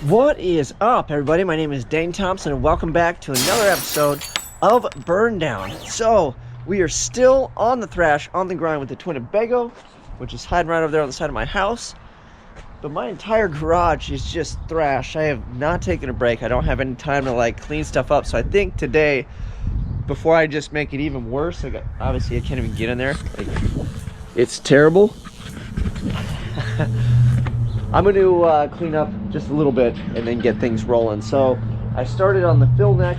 What is up, everybody? My name is Dane Thompson, and welcome back to another episode of BurnDown. So, we are still on the thrash, on the grind with the Twinnebago, which is hiding right over there on the side of my house. But my entire garage is just thrash. I have not taken a break. I don't have any time to clean stuff up. So I think today, before I just make it even worse, obviously I can't even get in there. It's terrible. I'm going to clean up just a little bit and then get things rolling. So I started on the fill neck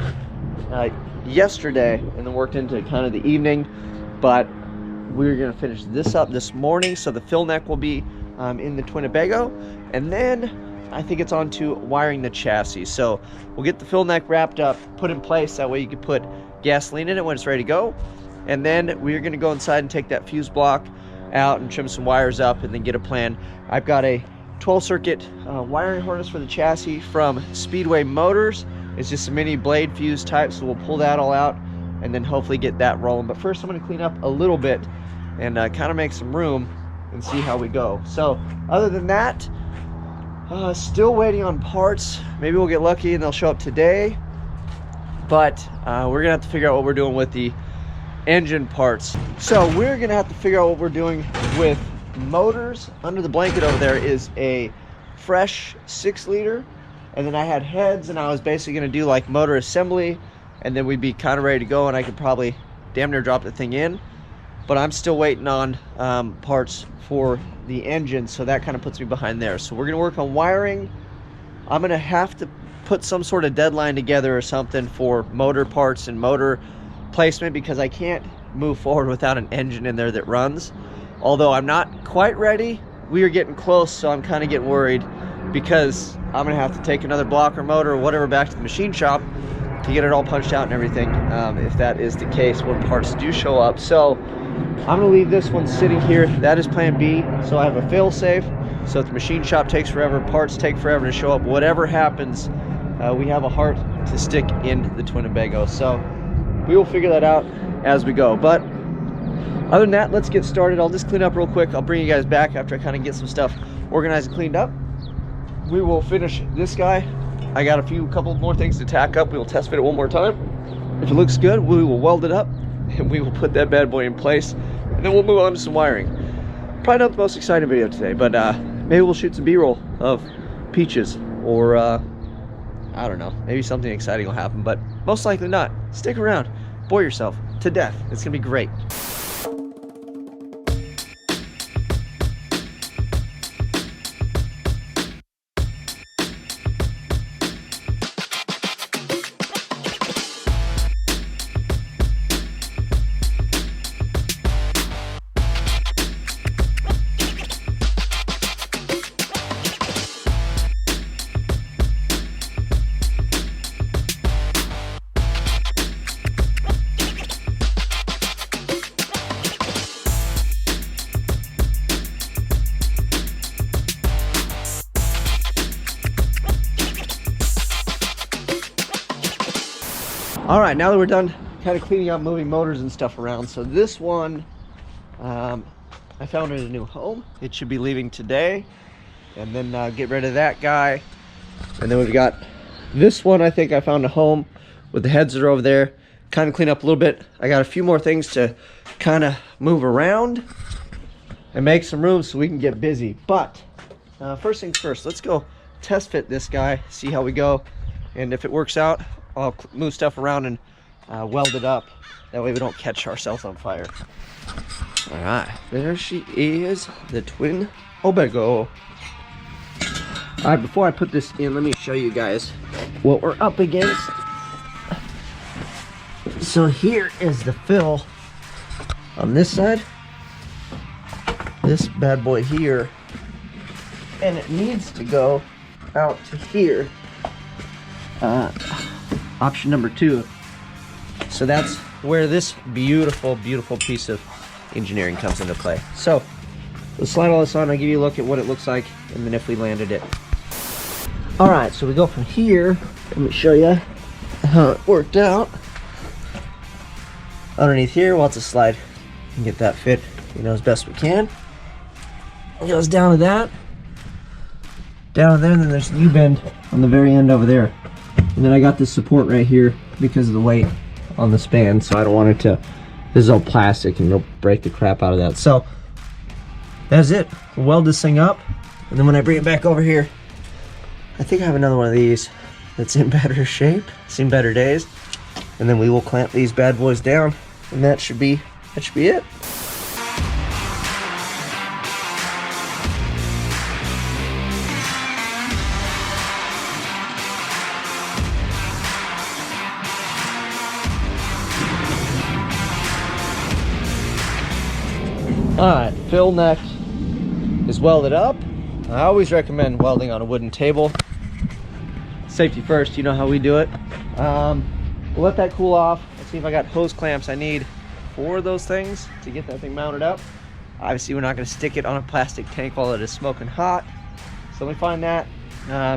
yesterday and then worked into kind of the evening, but we're going to finish this up this morning. So the fill neck will be in the Twinnebago, and then I think it's on to wiring the chassis. So we'll get the fill neck wrapped up, put in place. That way you can put gasoline in it when it's ready to go. And then we're going to go inside and take that fuse block out and trim some wires up and then get a plan. I've got a 12 circuit wiring harness for the chassis from Speedway Motors. It's just a mini blade fuse type, so we'll pull that all out and then hopefully get that rolling. But first I'm going to clean up a little bit and kind of make some room and see how we go. So other than that, still waiting on parts. Maybe we'll get lucky and they'll show up today, but we're gonna have to figure out what we're doing with the engine parts. So we're gonna have to figure out what we're doing with motors. Under the blanket over there is a fresh 6-liter, and then I had heads, and I was basically gonna do like motor assembly, and then we'd be kind of ready to go, and I could probably damn near drop the thing in. But I'm still waiting on parts for the engine, so that kind of puts me behind there. So we're gonna work on wiring. I'm gonna have to put some sort of deadline together or something for motor parts and motor placement, because I can't move forward without an engine in there that runs. Although I'm not quite ready, we are getting close, so I'm kind of getting worried, because I'm gonna have to take another blocker motor or whatever back to the machine shop to get it all punched out and everything, if that is the case when parts do show up. So I'm gonna leave this one sitting here. That is plan B, so I have a fail safe. So if the machine shop takes forever, parts take forever to show up, whatever happens, we have a heart to stick in the Twinnebago. So we will figure that out as we go. But other than that, let's get started. I'll just clean up real quick. I'll bring you guys back after I kind of get some stuff organized and cleaned up. We will finish this guy. I got a couple more things to tack up. We will test fit it one more time. If it looks good, we will weld it up and we will put that bad boy in place, and then we'll move on to some wiring. Probably not the most exciting video today, but maybe we'll shoot some b-roll of peaches, or I don't know, maybe something exciting will happen, but most likely not. Stick around, bore yourself to death. It's gonna be great. All right, now that we're done kind of cleaning up, moving motors and stuff around, so this one, I found it a new home. It should be leaving today, and then get rid of that guy. And then we've got this one. I think I found a home with the heads that are over there. Kind of clean up a little bit. I got a few more things to kind of move around and make some room so we can get busy. But first things first, let's go test fit this guy, see how we go, and if it works out, I'll move stuff around and weld it up. That way we don't catch ourselves on fire. All right, there she is, the Twinnebago. All right, before I put this in, let me show you guys what we're up against. So here is the fill on this side. This bad boy here, and it needs to go out to here. Option number 2. So that's where this beautiful piece of engineering comes into play. So let's slide all this on. I'll give you a look at what it looks like, and then if we landed it. All right, so we go from here. Let me show you how it worked out. Underneath here, we'll have to slide and get that fit, as best we can. It goes down to that. down there, and then there's a U-bend on the very end over there. And then I got this support right here because of the weight on the span, so I don't want it to, this is all plastic and it'll break the crap out of that. So that's it. We'll weld this thing up, and then when I bring it back over here, I think I have another one of these that's in better shape, seen better days, and then we will clamp these bad boys down, and that should be it. Alright, fill neck is welded up. I always recommend welding on a wooden table. Safety first, you know how we do it. We'll let that cool off. Let's see if I got hose clamps I need for those things to get that thing mounted up. Obviously we're not going to stick it on a plastic tank while it is smoking hot. So let me find that.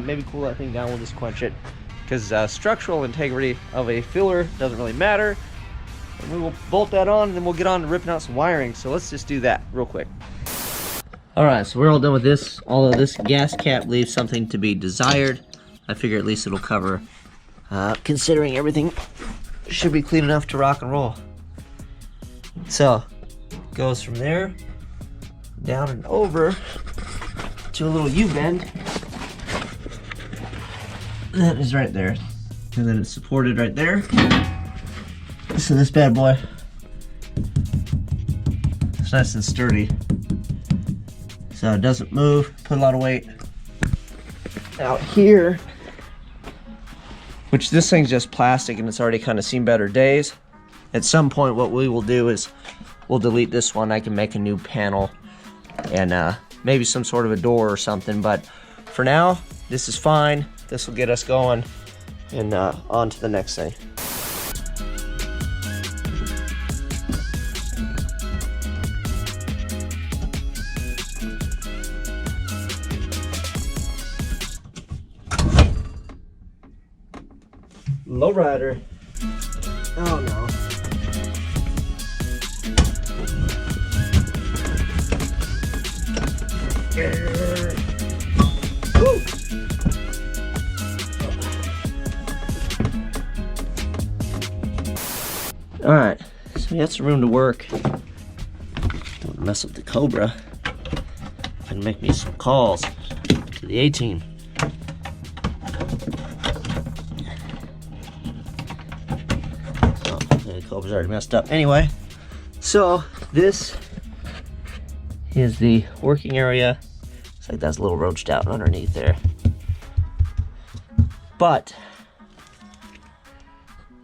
Maybe cool that thing down, we'll just quench it. Because structural integrity of a filler doesn't really matter. And we will bolt that on, and then we'll get on to ripping out some wiring. So let's just do that real quick. Alright, so we're all done with this. Although this gas cap leaves something to be desired, I figure at least it'll cover, considering everything should be clean enough to rock and roll. So, goes from there, down and over to a little U-bend. That is right there. And then it's supported right there. So this bad boy, it's nice and sturdy. So it doesn't move, put a lot of weight out here, which this thing's just plastic and it's already kind of seen better days. At some point what we will do is we'll delete this one. I can make a new panel and maybe some sort of a door or something, but for now this is fine. This will get us going and on to the next thing. Lowrider. Oh no. Alright, so we got some room to work. Don't want to mess up the Cobra and make me some calls to the A-team. Cobra's already messed up. Anyway, so this is the working area. Looks like that's a little roached out underneath there. But,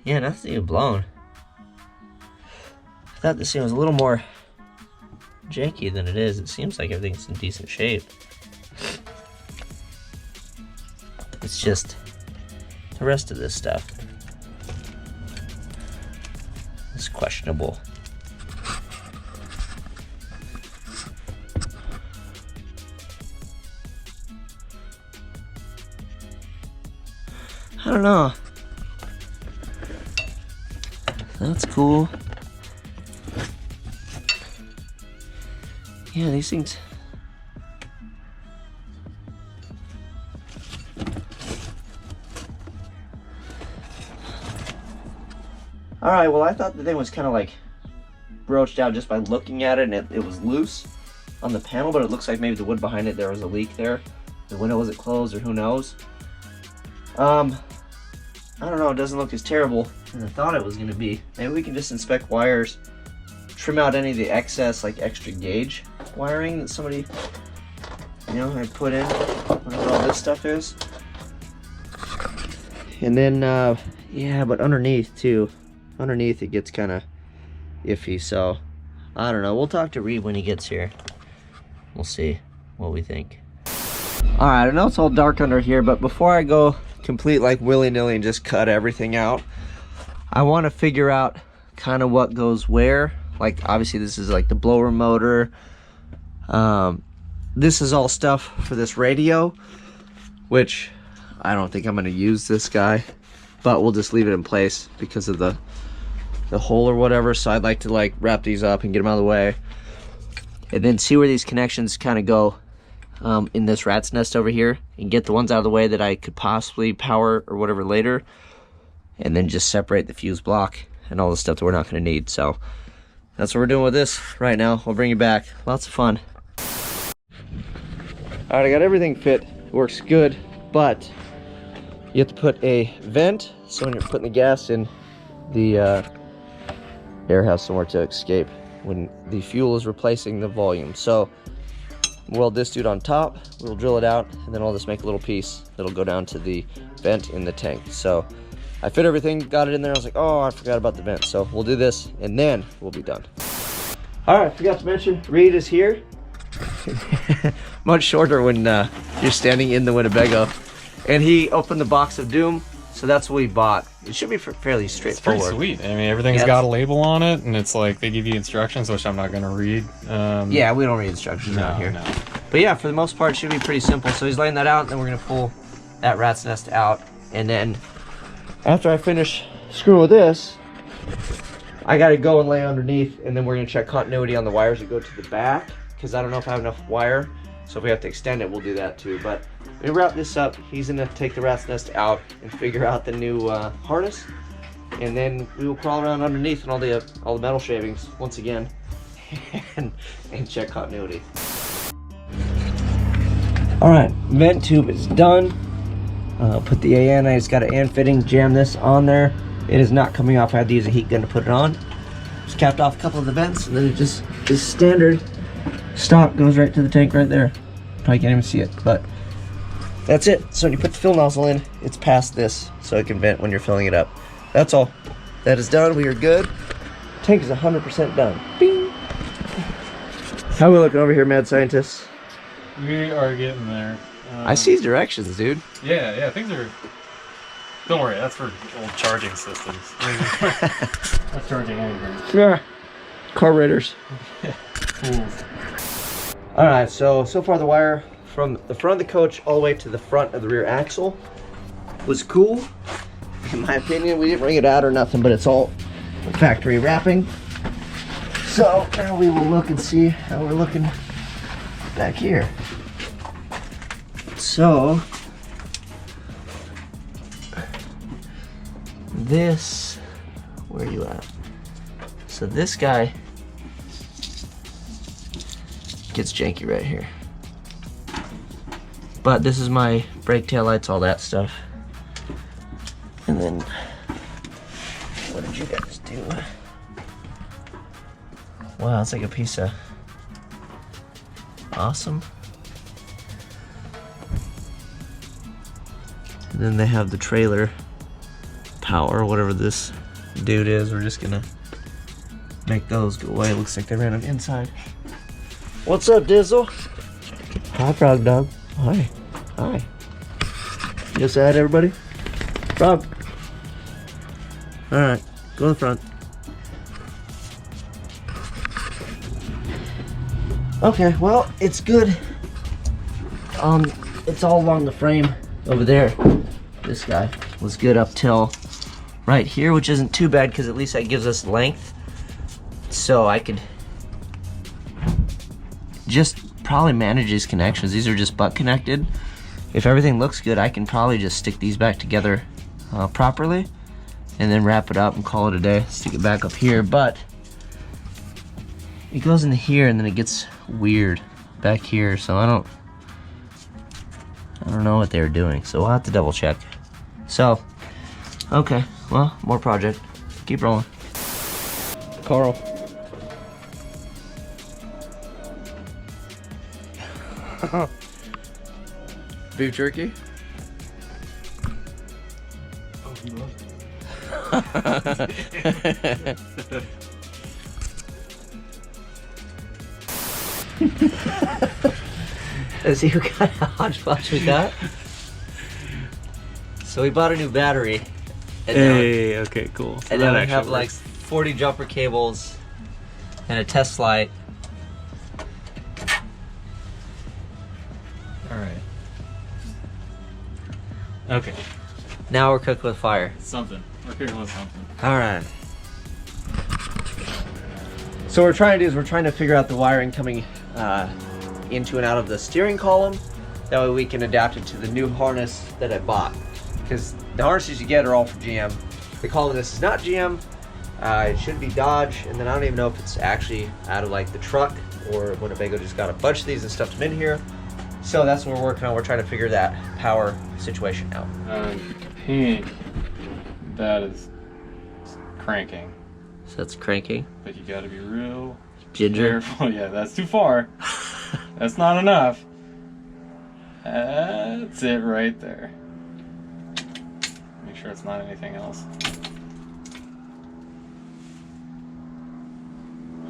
yeah, nothing's even blown. I thought this thing was a little more janky than it is. It seems like everything's in decent shape. It's just the rest of this stuff. It's questionable. I don't know. That's cool. Yeah, these things. Alright, well I thought the thing was kind of like broached out just by looking at it, and it was loose on the panel, but it looks like maybe the wood behind it, there was a leak there. The window wasn't closed, or who knows. I don't know, it doesn't look as terrible as I thought it was going to be. Maybe we can just inspect wires, trim out any of the excess, like extra gauge wiring that somebody, you know, had put in, whatever all this stuff is. And then, yeah, but underneath too. Underneath it gets kind of iffy, so I don't know. We'll talk to Reid when he gets here. We'll see what we think. Alright, I know it's all dark under here, but before I go complete like willy-nilly and just cut everything out, I want to figure out kind of what goes where. Like, obviously this is like the blower motor. This is all stuff for this radio, which I don't think I'm going to use this guy, but we'll just leave it in place because of the hole or whatever. So I'd like to like wrap these up and get them out of the way, and then see where these connections kind of go in this rat's nest over here and get the ones out of the way that I could possibly power or whatever later, and then just separate the fuse block and all the stuff that we're not going to need. So that's what we're doing with this right now. We'll bring you back. Lots of fun. All right, I got everything fit. It works good, but you have to put a vent so when you're putting the gas in, the air has somewhere to escape when the fuel is replacing the volume. So we'll weld this dude on top, we'll drill it out, and then I'll just make a little piece that'll go down to the vent in the tank. So I fit everything, got it in there. I was like, oh, I forgot about the vent. So we'll do this and then we'll be done. All right, forgot to mention, Reid is here. Much shorter when you're standing in the Winnebago. And he opened the box of Doom, so that's what we bought. It should be fairly straightforward. It's pretty sweet. I mean, everything's got a label on it, and it's like they give you instructions, which I'm not going to read. Yeah, we don't read instructions around here. No. But yeah, for the most part, it should be pretty simple. So he's laying that out, and then we're going to pull that rat's nest out. And then after I finish screwing with this, I got to go and lay underneath, and then we're going to check continuity on the wires that go to the back, because I don't know if I have enough wire. So if we have to extend it, we'll do that too. But we wrap this up. He's gonna take the rat's nest out and figure out the new harness, and then we will crawl around underneath and all the metal shavings once again, and check continuity. All right, vent tube is done. Put the A in. I just got an AN fitting. Jam this on there. It is not coming off. I had to use a heat gun to put it on. Just capped off a couple of the vents, and then it just is standard. Stock goes right to the tank right there. Probably can't even see it, but that's it. So when you put the fill nozzle in, it's past this, so it can vent when you're filling it up. That's all. That is done. We are good. Tank is 100% done. Bing. How are we looking over here, mad scientists? We are getting there. I see directions, dude. Yeah, things are... Don't worry, that's for old charging systems. Not charging anything. Yeah. Carburetors. Fools. Alright, so far the wire from the front of the coach all the way to the front of the rear axle was cool. In my opinion, we didn't ring it out or nothing, but it's all factory wrapping. So now we will look and see how we're looking back here. So this, where are you at? So this guy gets janky right here. But this is my brake, tail lights, all that stuff. And then, what did you guys do? Wow, it's like a piece of awesome. And then they have the trailer power, whatever this dude is. We're just gonna make those go away. It looks like they ran them inside. What's up, Dizzle? Hi, Frog Dog. Hi. Hi. You say hi to everybody? Frog. Alright, go in the front. Okay, well, it's good. It's all along the frame over there. This guy was good up till right here, which isn't too bad because at least that gives us length. So I could just probably manage these connections. These are just butt connected. If everything looks good, I can probably just stick these back together properly and then wrap it up and call it a day. Stick it back up here, but it goes into here and then it gets weird back here, so I don't know what they were doing, so we'll have to double check. So, okay, well, more project. Keep rolling. Carl. Beef jerky? Oh, he loves Let's see what kind of hodgepodge we got. So we bought a new battery. And hey, okay, cool. So and then we have like 40 jumper cables and a test light. Alright. Okay. Now we're cooked with fire. Something. We're cooking with something. Alright. So what we're trying to do is we're trying to figure out the wiring coming into and out of the steering column. That way we can adapt it to the new harness that I bought. Because the harnesses you get are all from GM. The column this is not GM. It should be Dodge, and then I don't even know if it's actually out of like the truck or Winnebago just got a bunch of these and stuffed them in here. So that's what we're working on. We're trying to figure that power situation out. Pink, that is cranking. So that's cranking. But you gotta be real Ginger. careful. Yeah, that's too far. That's not enough. That's it right there. Make sure it's not anything else.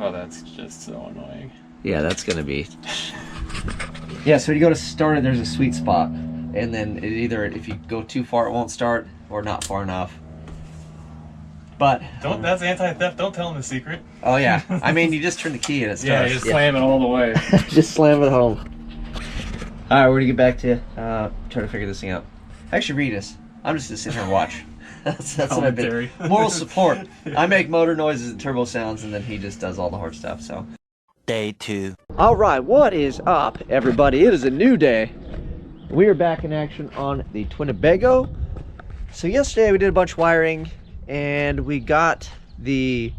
Oh, that's just so annoying. Yeah, that's gonna be. Yeah, so when you go to start it, there's a sweet spot, and then it either, if you go too far, it won't start, or not far enough. But Don't. That's anti-theft. Don't tell them the secret. oh yeah, I mean, you just turn the key and it Yeah, starts. you just slam it all the way. Just slam it home. All right, we're gonna get back to trying to figure this thing out. Actually, read us. I'm just gonna sit here and watch. That's what I've been. Moral support. I make motor noises and turbo sounds, and then he just does all the hard stuff. So. Day 2. All right, what is up, everybody? It is a new day. We are back in action on the Twinnebago. So yesterday we did a bunch of wiring, and we got the,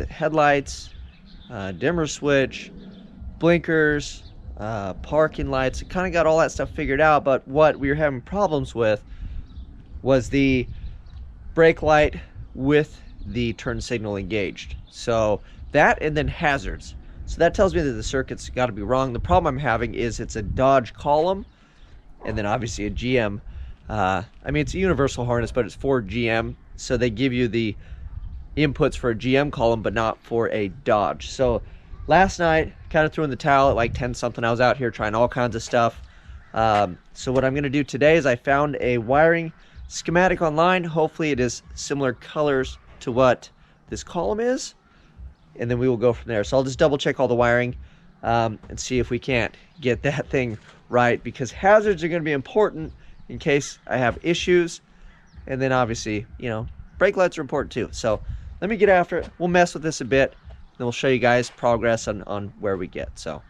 headlights, dimmer switch, blinkers, parking lights. Kind of got all that stuff figured out, but what we were having problems with was the brake light with the turn signal engaged. So that, and then hazards. So that tells me that the circuit's got to be wrong. The problem I'm having is it's a Dodge column, and then obviously a GM. I mean, it's a universal harness, but it's for GM. So they give you the inputs for a GM column, but not for a Dodge. So last night, kind of threw in the towel at like 10 something. I was out here trying all kinds of stuff. So what I'm going to do today is I found a wiring schematic online. Hopefully it is similar colors to what this column is, and then we will go from there. So I'll just double check all the wiring and see if we can't get that thing right, because hazards are going to be important in case I have issues. And then obviously, you know, brake lights are important too. So let me get after it. We'll mess with this a bit, then we'll show you guys progress on where we get. So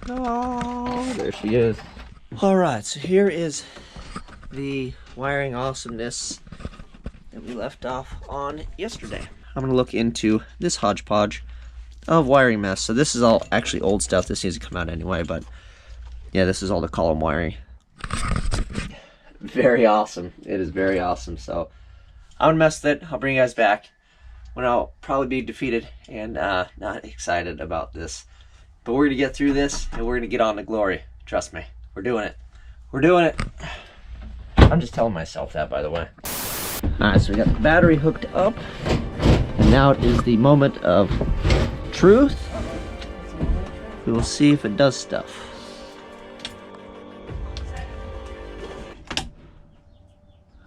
oh, there she is. All right, so here is the wiring awesomeness that we left off on yesterday. I'm gonna look into this hodgepodge of wiring mess. So this is all actually old stuff. This needs to come out anyway, but yeah, this is all the column wiring. Very awesome. It is very awesome. So I'm gonna mess with it. I'll bring you guys back when I'll probably be defeated and not excited about this. But we're gonna get through this, and we're gonna get on to glory. Trust me, we're doing it. We're doing it. I'm just telling myself that, by the way. All right, so we got the battery hooked up, and now it is the moment of truth. We will see if it does stuff.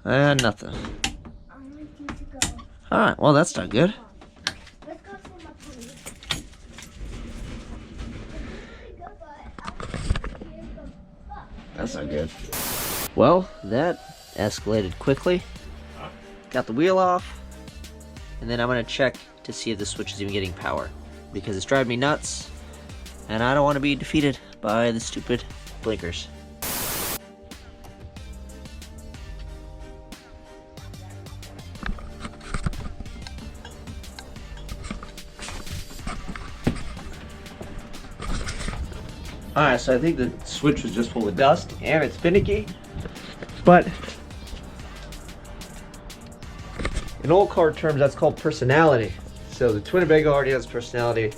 And nothing. All right, well, that's not good. That's not good. Well, that escalated quickly. Got the wheel off, and then I'm gonna check to see if the switch is even getting power, because it's driving me nuts, and I don't want to be defeated by the stupid blinkers. Alright, so I think the switch was just full of dust, and it's finicky, but in old car terms, that's called personality. So the Twinnebago already has personality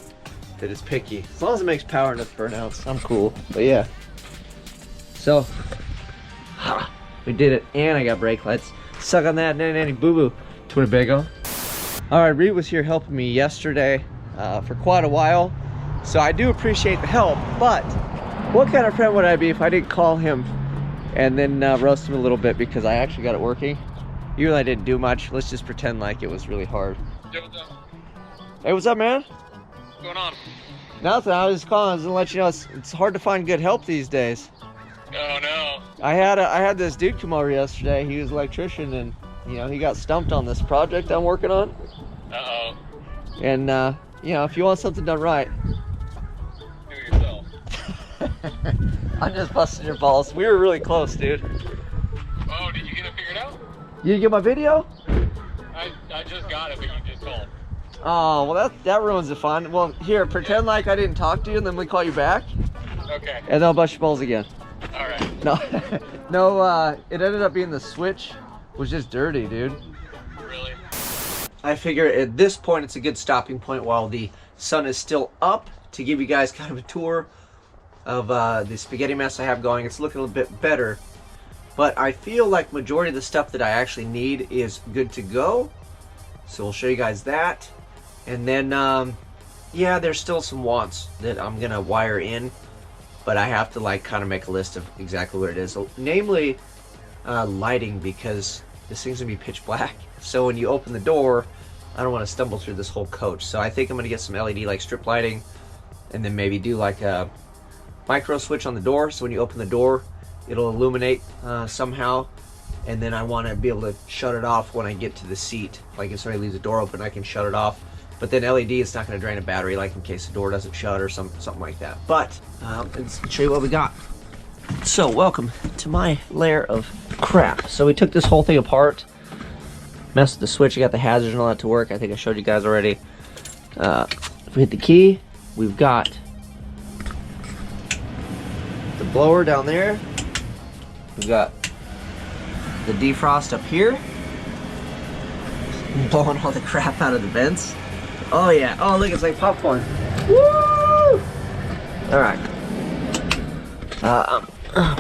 that is picky. As long as it makes power enough burnouts, I'm cool. But yeah. So, we did it, and I got brake lights. Suck on that, nanny boo-boo, Twinnebago. Alright, Reid was here helping me yesterday for quite a while. So I do appreciate the help, but what kind of friend would I be if I didn't call him and then roast him a little bit, because I actually got it working. Even though I didn't do much, let's just pretend like it was really hard. Yo, what's up? Hey, what's up, man? What's going on? Nothing, I was just calling to let you know it's hard to find good help these days. Oh no. I had this dude come over yesterday. He was an electrician, and you know, he got stumped on this project I'm working on. Uh-oh. And you know, if you want something done right, Do it yourself. I'm just busting your balls. We were really close, dude. Oh, did you get it figured out? You get my video? I just got it, but you just called. Oh, well that ruins the fun. Well, here, pretend like I didn't talk to you, and then we call you back, Okay. and then I'll bust your balls again. All right. No, no, it ended up being the switch was just dirty, dude. Really? I figure at this point it's a good stopping point while the sun is still up to give you guys kind of a tour of the spaghetti mess I have going. It's looking a little bit better, but I feel like majority of the stuff that I actually need is good to go. So we'll show you guys that. And then, yeah, there's still some wants that I'm gonna wire in, but I have to like kind of make a list of exactly what it is. So, namely, lighting, because this thing's gonna be pitch black. So when you open the door, I don't want to stumble through this whole coach. So I think I'm gonna get some LED like strip lighting, and then maybe do like a micro switch on the door. So when you open the door, it'll illuminate somehow. And then I want to be able to shut it off when I get to the seat. Like if somebody leaves the door open, I can shut it off. But then LED is not going to drain a battery, like in case the door doesn't shut or something like that. But let's show you what we got. So welcome to my layer of crap. So we took this whole thing apart, messed with the switch. I got the hazards and all that to work. I think I showed you guys already. If we hit the key, we've got the blower down there. We've got the defrost up here, blowing all the crap out of the vents. Oh yeah, oh look, it's like popcorn. Woo! Alright.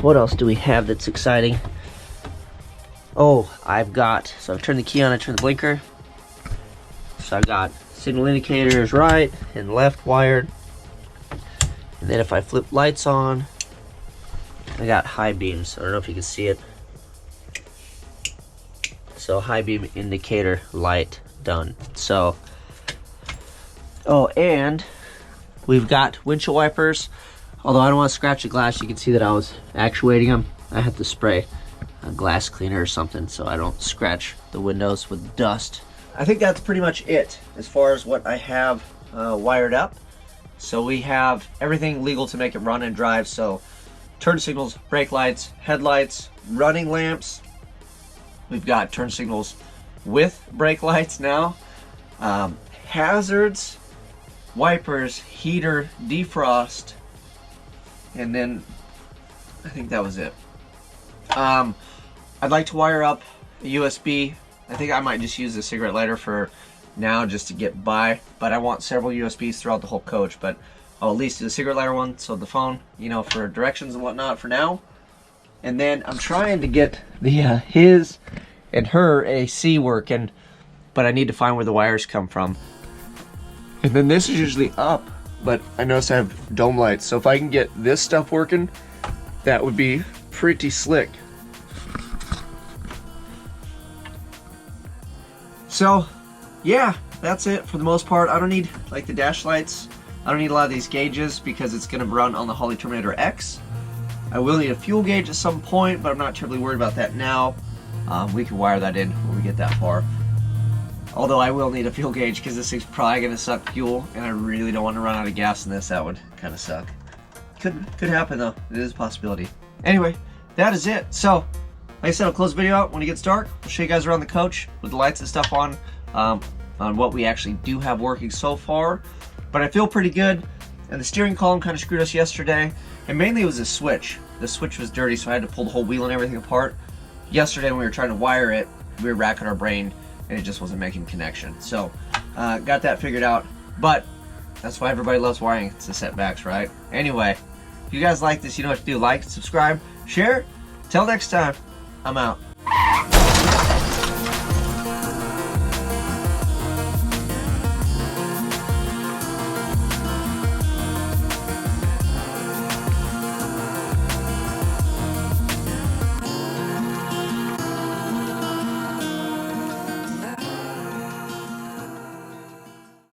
What else do we have that's exciting? Oh, I've turned the key on, I turned the blinker. So I've got signal indicators right and left wired. And then if I flip lights on, I got high beams. I don't know if you can see it. So high beam indicator light done. So, oh, and we've got windshield wipers. Although I don't want to scratch the glass, you can see that I was actuating them. I had to spray a glass cleaner or something so I don't scratch the windows with dust. I think that's pretty much it as far as what I have wired up. So we have everything legal to make it run and drive. So turn signals, brake lights, headlights, running lamps. We've got turn signals with brake lights now, hazards, wipers, heater, defrost, and then I think that was it. I'd like to wire up a USB. I think I might just use a cigarette lighter for now just to get by, but I want several USBs throughout the whole coach, but I'll at least do the cigarette lighter one, so the phone, you know, for directions and whatnot for now. And then I'm trying to get the his and her AC working, but I need to find where the wires come from. And then this is usually up, but I notice I have dome lights, so if I can get this stuff working, that would be pretty slick. So yeah, that's it for the most part. I don't need like the dash lights. I don't need a lot of these gauges because it's gonna run on the Holley Terminator X. I will need a fuel gauge at some point, but I'm not terribly worried about that now. We can wire that in when we get that far. Although I will need a fuel gauge because this thing's probably going to suck fuel, and I really don't want to run out of gas in this. That would kind of suck. Could happen though. It is a possibility. Anyway, that is it. So, like I said, I'll close the video out when it gets dark. I'll show you guys around the coach with the lights and stuff on what we actually do have working so far. But I feel pretty good. And the steering column kind of screwed us yesterday. And mainly it was the switch. The switch was dirty, so I had to pull the whole wheel and everything apart. Yesterday when we were trying to wire it, we were racking our brain and it just wasn't making connection. So, got that figured out. But that's why everybody loves wiring. It's the setbacks, right? Anyway, if you guys like this, you know what to do. Like, subscribe, share. Till next time, I'm out.